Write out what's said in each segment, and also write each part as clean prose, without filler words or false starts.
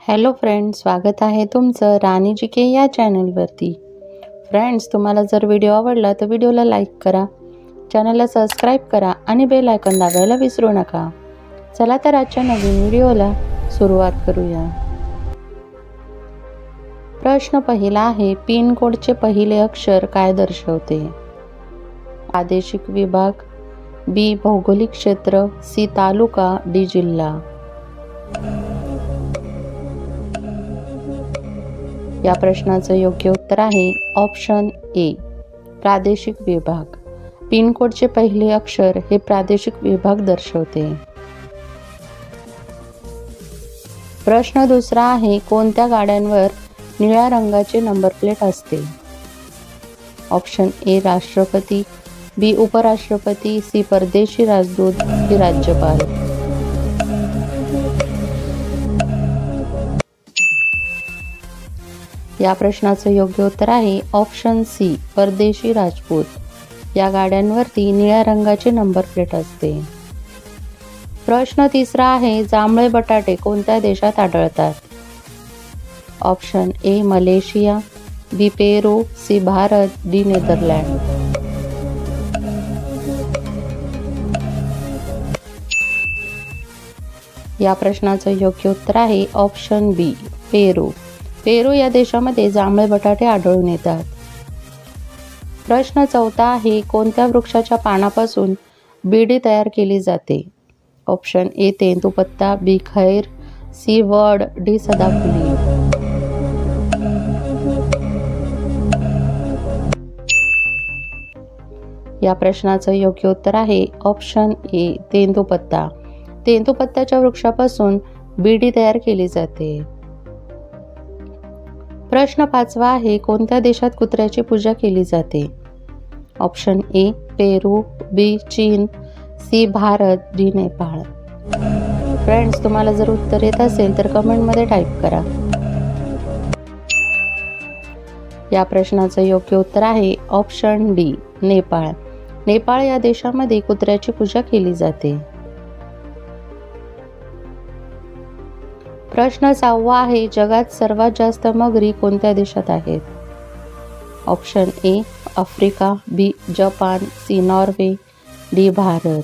Hello friends, स्वागत आहे तुमचं राणी जी के या चॅनलवरती। फ्रेंड्स, तुम्हाला जर व्हिडिओ आवडला तर व्हिडिओला लाईक करा, चॅनलला सबस्क्राईब करा आणि बेल आयकॉन दाबायला विसरू नका। चला तर आजच्या नवीन व्हिडिओला सुरुवात करूया। प्रश्न पहिला आहे, पिन कोडचे पहिले अक्षर काय दर्शवते? प्रादेशिक विभाग, बी भौगोलिक क्षेत्र, सी तालुका, डी जिल्हा। या प्रश्नाचं योग्य उत्तर आहे ऑप्शन ए, प्रादेशिक विभाग। पिन कोडचे पहिले अक्षर हे प्रादेशिक विभाग दर्शवते। प्रश्न दुसरा आहे, कोणत्या गाड्यांवर निळ्या रंगाचे नंबर प्लेट असते? ऑप्शन ए, राष्ट्रपती, बी उपराष्ट्रपती, सी परदेशी राजदूत, डी राज्यपाल। या प्रश्नाचं योग्य उत्तर आहे ऑप्शन सी, परदेशी राजपूत। या गाड्यांवरती निळ्या रंगाचे नंबर प्लेट असते। प्रश्न तिसरा आहे, जांभळे बटाटे कोणत्या देशात आढळतात? Option A, Malaysia, B Peru, C Bharat, D Netherland. या प्रश्नाचं योग्य उत्तर आहे ऑप्शन बी, पेरू। पेरू या देशामध्ये जांभळे बटाटे आढळून येतात। प्रश्न चौथा आहे, कोणत्या वृक्षाच्या पानापासून बीडी तयार केली जाते? ऑप्शन ए, तेंदूपत्ता, बी खैर, सी वड, डी सदाफुली। या प्रश्नाचं योग्य उत्तर आहे ऑप्शन ए, तेंदूपत्ता। तेंदूपत्त्याच्या वृक्षापासून बीडी तयार केली जाते। प्रश्न पाचवा आहे, कोणत्या देशात कुत्र्याची पूजा केली जाते? ऑप्शन ए, पेरू, बी चीन, C Bharat, D Nepal. Friends, तुम्हाला जर उत्तर येत असेल तर कमेंटमध्ये टाईप करा। या प्रश्नाचं योग्य उत्तर आहे ऑप्शन डी, नेपाळ। नेपाळ या देशामध्ये कुत्र्याची पूजा केली जाते। प्रश्न सहावा आहे, जगात सर्वात जास्त मगरी कोणत्या देशात आहेत? Option A, Africa, B Japan, C Norway, D Bharat.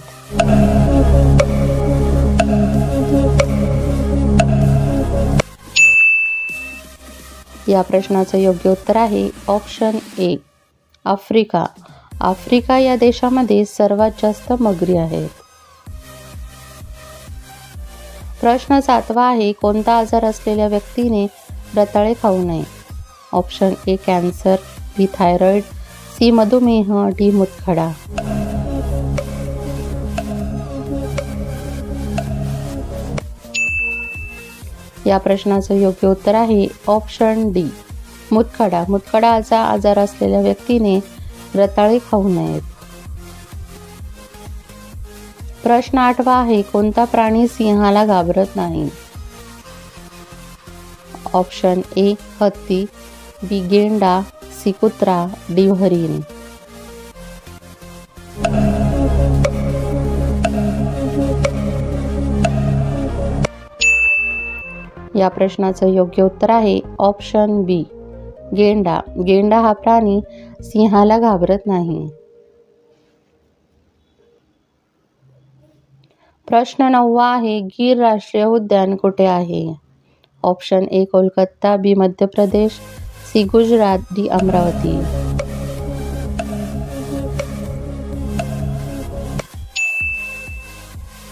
या प्रश्नाचं योग्य उत्तर आहे ऑप्शन ए, आफ्रिका। आफ्रिका या देशामध्ये सर्वात जास्त मगरी आहेत। प्रश्न सातवा आहे, कोणता आजार असलेल्या व्यक्तीने रताळे खाऊ नये? Option A, cancer, B thyroid, C मधुमेह, डी मूतखडा। या प्रश्नाचं योग्य उत्तर आहे ऑप्शन डी, मूतखडा। मूतखडाचा आजार असलेल्या व्यक्तीने रताळे खाऊ नयेत। प्रश्न आठवा आहे, कोणता प्राणी सिंहाला घाबरत नाही? ऑप्शन ए, हत्ती, बी गेंडा, सी कुत्रा, डी हरिण। या प्रश्नाचं योग्य उत्तर आहे ऑप्शन बी, गेंडा। गेंडा हा प्राणी सिंहाला घाबरत नाही। प्रश्न नववा आहे, गीर राष्ट्रीय उद्यान कुठे आहे? Option A, Kolkata, B Madhya Pradesh, C Gujarat, D Amravati.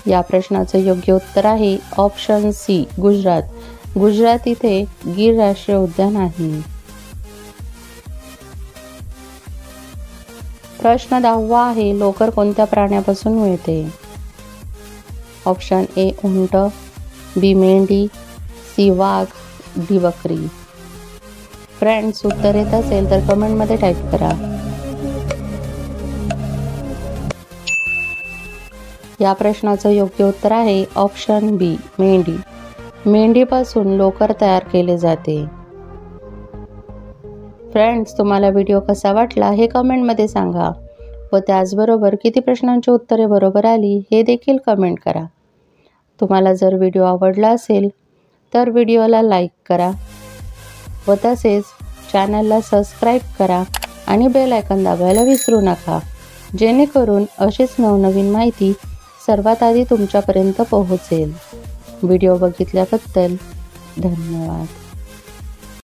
या प्रश्नाचं योग्य उत्तर आहे ऑप्शन सी, गुजरात। गुजरात इथे गीर राष्ट्रीय उद्यान आहे। प्रश्न 10वा आहे, लोकर कोणत्या प्राण्यापासून मिळते? ऑप्शन ए, उंट, बी मेंढी, सी वाघ, डी बकरी। फ्रेंड्स, उत्तर येत असेल तर कमेंटमध्ये टाईप करा। या प्रश्नाचं योग्य उत्तर आहे ऑप्शन बी, मेंढी। मेंढीपासून लोकर तयार केले जाते। फ्रेंड्स, तुम्हाला व्हिडिओ कसा वाटला हे कमेंटमध्ये सांगा व त्याचबरोबर किती प्रश्नांची उत्तरे बरोबर आली हे देखील कमेंट करा। तुम्हाला जर व्हिडिओ आवडला असेल तर व्हिडिओला लाईक करा व तसेच चॅनलला सबस्क्राईब करा आणि बेल आयकॉन दाबायला विसरू नका, जेणेकरून अशीच नवनवीन माहिती सर्वात आधी तुमच्यापर्यंत पोहोचेल. व्हिडिओ बघितल्याबद्दल धन्यवाद.